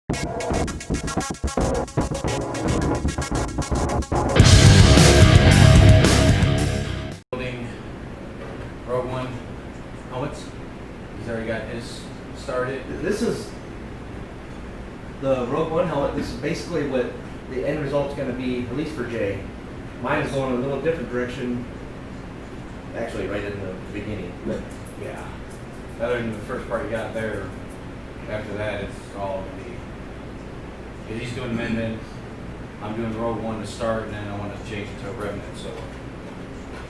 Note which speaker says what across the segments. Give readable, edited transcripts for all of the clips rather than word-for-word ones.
Speaker 1: Building Rogue One helmets. He's already got his started.
Speaker 2: This is the Rogue One helmet. This is basically what the end result is going to be, at least for Jay. Mine is going a little different direction, actually right in the beginning. But
Speaker 1: Yeah. Other than the first part you got there, after that it's all gonna be. 'Cause he's doing Mimban, I'm doing the Rogue One to start, and then I want to change it to a Remnant. So,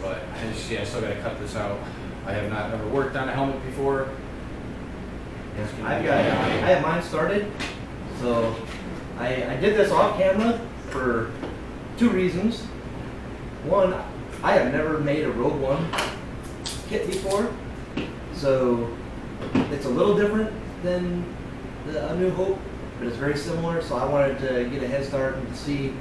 Speaker 1: but I still gotta cut this out. I have not ever worked on a helmet before.
Speaker 2: I have mine started, so I did this off camera for two reasons. One, I have never made a Rogue One kit before, so it's a little different than A New Hope, but it's very similar. So I wanted to get a head start and see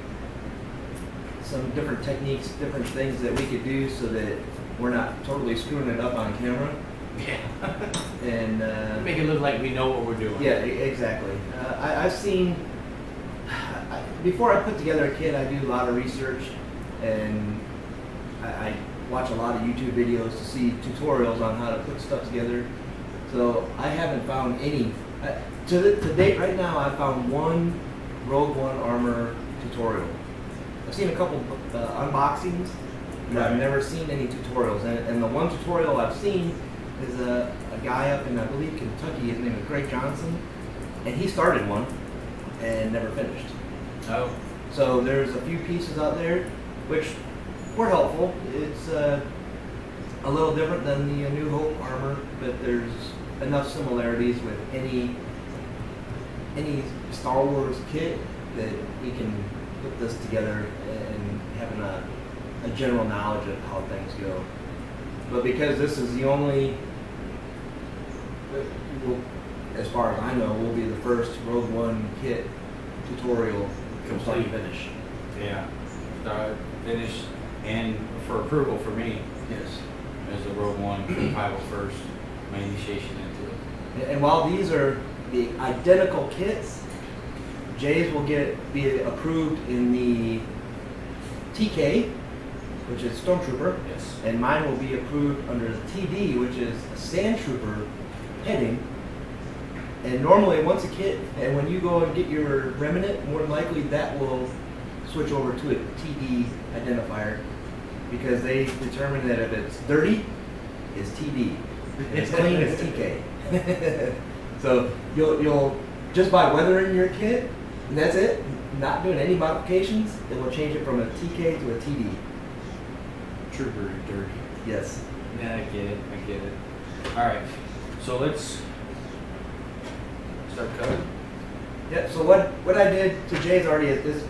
Speaker 2: some different techniques, different things that we could do, so that we're not totally screwing it up on camera.
Speaker 1: Yeah.
Speaker 2: And
Speaker 1: Make it look like we know what we're doing.
Speaker 2: yeah, exactly. I've seen, before I put together a kit, I do a lot of research, and I watch a lot of YouTube videos to see tutorials on how to put stuff together. So I haven't found any. To date, right now, I found one Rogue One armor tutorial. I've seen a couple unboxings, but I've never seen any tutorials. And the one tutorial I've seen is a guy up in, I believe, Kentucky. His name is Greg Johnson, and he started one and never finished.
Speaker 1: Oh.
Speaker 2: So there's a few pieces out there which were helpful. It's a little different than the New Hope armor, but there's enough similarities with any Star Wars kit that we can put this together and having a general knowledge of how things go. But because this is the only, as far as I know, will be the first Rogue One kit tutorial from start to finish.
Speaker 1: Yeah. Start, finish, and for approval for me.
Speaker 2: Yes.
Speaker 1: As the Rogue One compile first, my initiation into it.
Speaker 2: And while these are the identical kits, Jay's will be approved in the TK, which is Stormtrooper,
Speaker 1: Yes.
Speaker 2: and mine will be approved under the TD, which is a Sand Trooper heading. And normally, once a kit, and when you go and get your Remnant, more than likely that will switch over to a TD identifier, because they determine that if it's dirty, it's TD. If it's clean, it's TK. So you'll just by weathering your kit, and that's it, not doing any modifications, it will change it from a TK to a TD.
Speaker 1: Trooper dirty.
Speaker 2: Yes.
Speaker 1: Yeah, I get it. Alright, so let's start cutting.
Speaker 2: Yep, so what I did to Jay's already is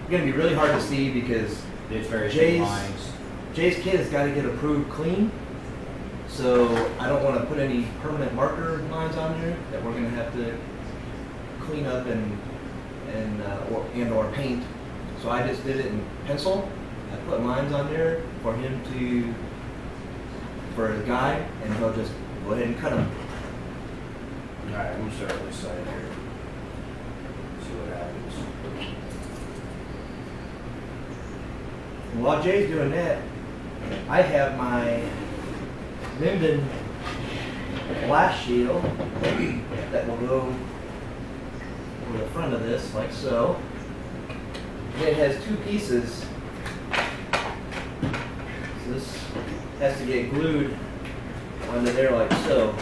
Speaker 2: going to be really hard to see because
Speaker 1: It's very thin lines.
Speaker 2: Jay's kit has got to get approved clean. So I don't want to put any permanent marker lines on there that we're going to have to clean up and or paint. So I just did it in pencil. I put lines on there for a guide, and he'll just go ahead and cut them.
Speaker 1: Alright, I'm gonna start on this side here. See what happens.
Speaker 2: And while Jay's doing that, I have my Mimban blast shield that will go over the front of this, like so. And it has two pieces. So this has to get glued onto there like so.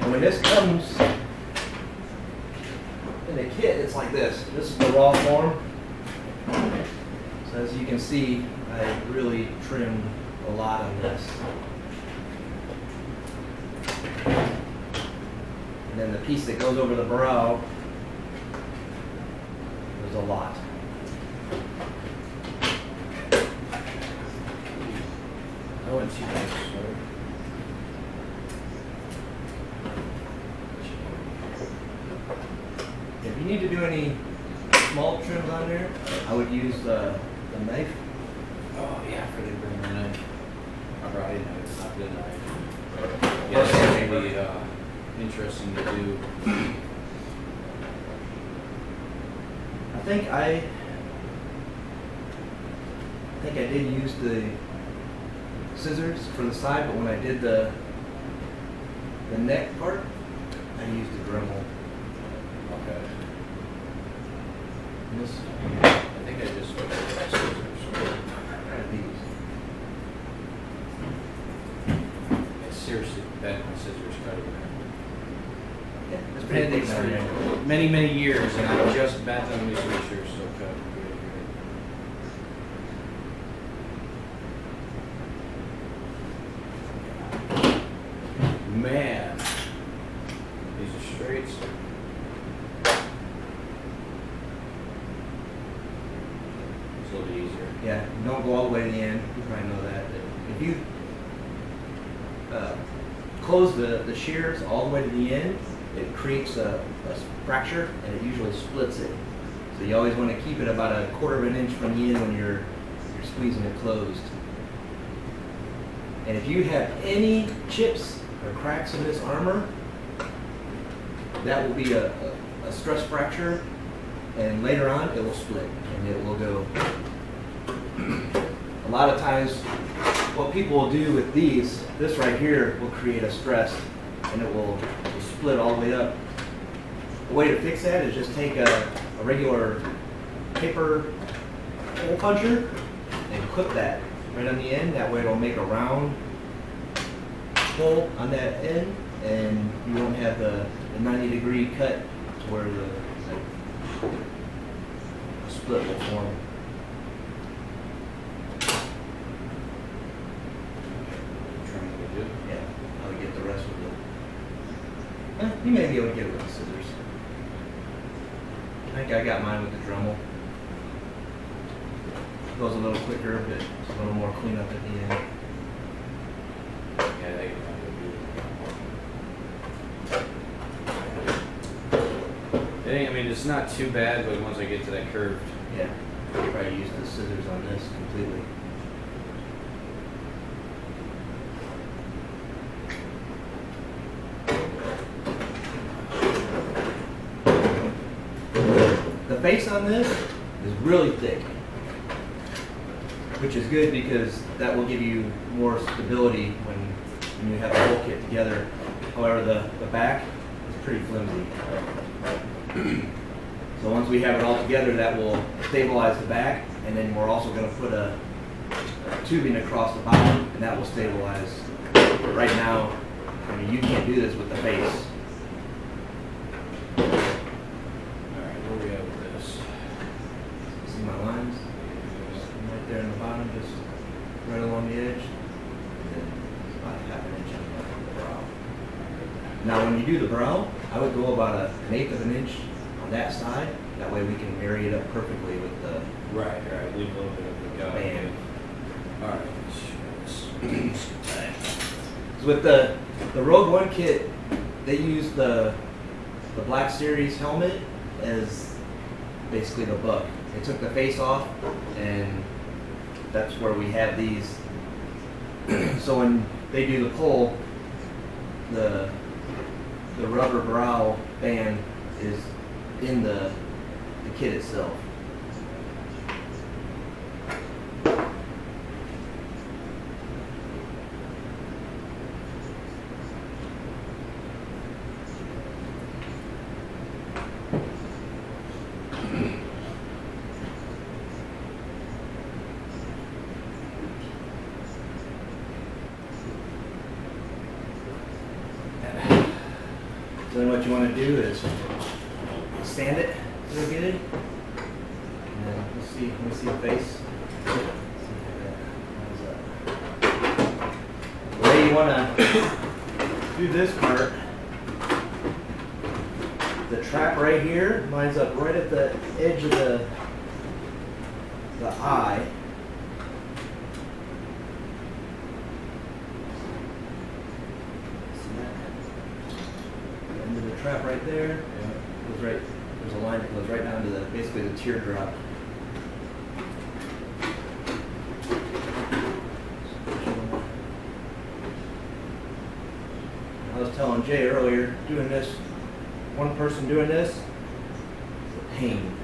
Speaker 2: And when this comes in the kit, it's like this. This is the raw form. So as you can see, I really trimmed a lot on this. And then the piece that goes over the brow, there's a lot.
Speaker 1: I wouldn't see that.
Speaker 2: If you need to do any small trims on there, I would use the knife.
Speaker 1: Oh yeah, I forgot to bring my knife. I brought a knife, not the knife. Yeah, it's going to be interesting to do.
Speaker 2: think I did use the scissors for the side, but when I did the neck part, I used the Dremel.
Speaker 1: Okay.
Speaker 2: And this,
Speaker 1: I think I just switched to the scissors.
Speaker 2: these.
Speaker 1: It's seriously bad my scissors cut it.
Speaker 2: Yeah, it's
Speaker 1: I've
Speaker 2: pretty
Speaker 1: had
Speaker 2: thick
Speaker 1: these
Speaker 2: down there.
Speaker 1: for many, many years, and I just bent them these switchers, so cut. Man, these are straights. It's a little bit easier.
Speaker 2: Yeah, don't go all the way to the end. You probably know that. If you close the shears all the way to the end, it creates a fracture and it usually splits it. So you always want to keep it about a quarter of an inch from the end when you're squeezing it closed. And if you have any chips or cracks in this armor, that will be a stress fracture, and later on it will split and it will go. A lot of times what people will do with these, this right here will create a stress and it will split all the way up. The way to fix that is just take a regular paper hole puncher and clip that right on the end. That way it'll make a round hole on that end and you won't have the 90-degree cut to where the split will form.
Speaker 1: Trying to do.
Speaker 2: Yeah, I would get the rest with the. You may be able to get it with the scissors. I think I got mine with the Dremel. Goes a little quicker, but it's a little more cleanup at the end.
Speaker 1: Yeah, they can I mean, it's not too bad, but once I get to that curve,
Speaker 2: Yeah, I'll probably use the scissors on this completely. The face on this is really thick, which is good because that will give you more stability when you have the whole kit together. However, the back is pretty flimsy. So once we have it all together, that will stabilize the back, and then we're also going to put a tubing across the bottom, and that will stabilize. But right now, I mean, you can't do this with the face.
Speaker 1: alright, where we at with this?
Speaker 2: See my lines? Right there in the bottom, just right along the edge. And then about half an inch on the brow. Now when you do the brow, I would go about an eighth of an inch on that side. That way we can marry it up perfectly with the
Speaker 1: Right, leave a little bit of the gut.
Speaker 2: band.
Speaker 1: Alright, let's
Speaker 2: So with the Rogue One kit, they use the Black Series helmet as basically the buck. They took the face off, and that's where we have these. So when they do the pull, the rubber brow band is in the kit itself. So then what you want to do is sand it real good. And then let me see the face. The way you want to do this part, the trap right here lines up right at the edge of the eye. End of the trap right there. Goes right. There's a line that goes right down to basically the teardrop. I was telling Jay earlier, doing this, one person doing this, is a pain.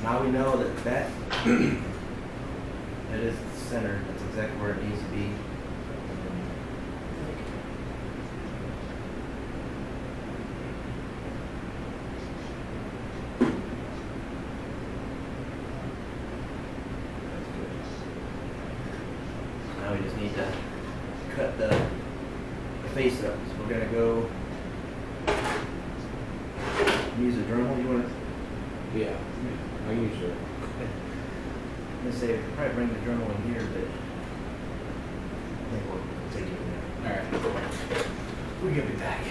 Speaker 2: now we know that that it is centered. That's exactly where it needs to be. That's good. Now we just need to cut the face up. So we're gonna go use a Dremel. You want to?
Speaker 1: Yeah, I use it.
Speaker 2: I'm gonna say probably bring the Dremel in here, but I think we'll take it in there.
Speaker 1: All right.
Speaker 2: We'll get it back.